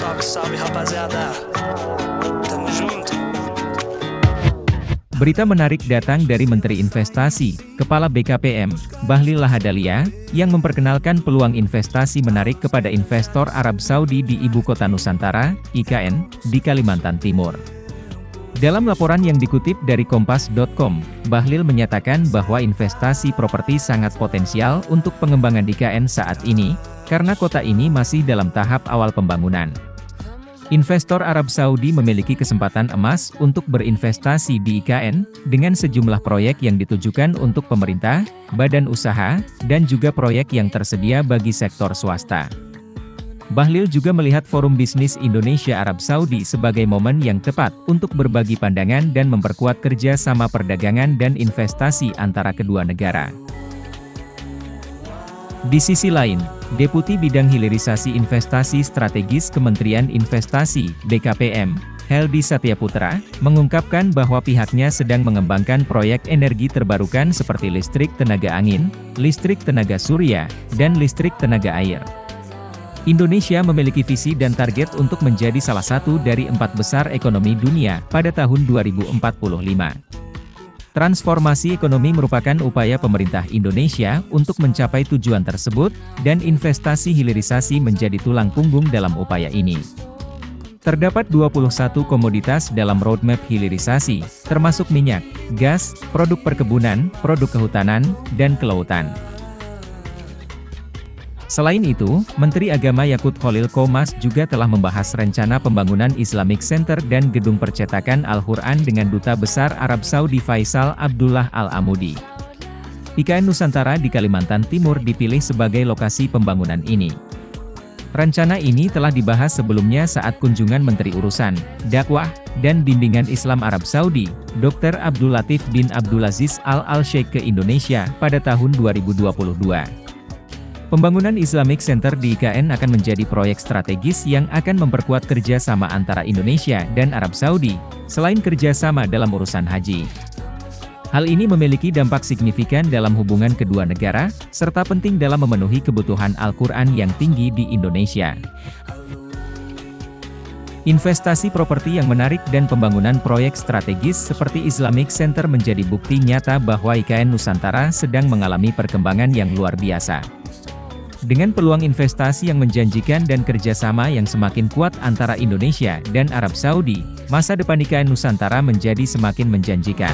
Salve, salve rapaziada, tamo junto. Berita menarik datang dari Menteri Investasi, Kepala BKPM, Bahlil Lahadalia, yang memperkenalkan peluang investasi menarik kepada investor Arab Saudi di Ibu Kota Nusantara, IKN, di Kalimantan Timur. Dalam laporan yang dikutip dari Kompas.com, Bahlil menyatakan bahwa investasi properti sangat potensial untuk pengembangan IKN saat ini, karena kota ini masih dalam tahap awal pembangunan. Investor Arab Saudi memiliki kesempatan emas untuk berinvestasi di IKN, dengan sejumlah proyek yang ditujukan untuk pemerintah, badan usaha, dan juga proyek yang tersedia bagi sektor swasta. Bahlil juga melihat Forum Bisnis Indonesia Arab Saudi sebagai momen yang tepat untuk berbagi pandangan dan memperkuat kerja sama perdagangan dan investasi antara kedua negara. Di sisi lain, Deputi Bidang Hilirisasi Investasi Strategis Kementerian Investasi, BKPM, Heldi Satyaputra, mengungkapkan bahwa pihaknya sedang mengembangkan proyek energi terbarukan seperti listrik tenaga angin, listrik tenaga surya, dan listrik tenaga air. Indonesia memiliki visi dan target untuk menjadi salah satu dari 4 besar ekonomi dunia pada tahun 2045. Transformasi ekonomi merupakan upaya pemerintah Indonesia untuk mencapai tujuan tersebut, dan investasi hilirisasi menjadi tulang punggung dalam upaya ini. Terdapat 21 komoditas dalam roadmap hilirisasi, termasuk minyak, gas, produk perkebunan, produk kehutanan, dan kelautan. Selain itu, Menteri Agama Yakut Khalil Qomas juga telah membahas rencana pembangunan Islamic Center dan gedung percetakan Al-Quran dengan Duta Besar Arab Saudi Faisal Abdullah Al-Amudi. IKN Nusantara di Kalimantan Timur dipilih sebagai lokasi pembangunan ini. Rencana ini telah dibahas sebelumnya saat kunjungan Menteri Urusan, Dakwah, dan Bimbingan Islam Arab Saudi, Dr. Abdul Latif bin Abdulaziz Al-Sheikh ke Indonesia pada tahun 2022. Pembangunan Islamic Center di IKN akan menjadi proyek strategis yang akan memperkuat kerjasama antara Indonesia dan Arab Saudi, selain kerjasama dalam urusan haji. Hal ini memiliki dampak signifikan dalam hubungan kedua negara, serta penting dalam memenuhi kebutuhan Al-Quran yang tinggi di Indonesia. Investasi properti yang menarik dan pembangunan proyek strategis seperti Islamic Center menjadi bukti nyata bahwa IKN Nusantara sedang mengalami perkembangan yang luar biasa. Dengan peluang investasi yang menjanjikan dan kerjasama yang semakin kuat antara Indonesia dan Arab Saudi, masa depan IKN Nusantara menjadi semakin menjanjikan.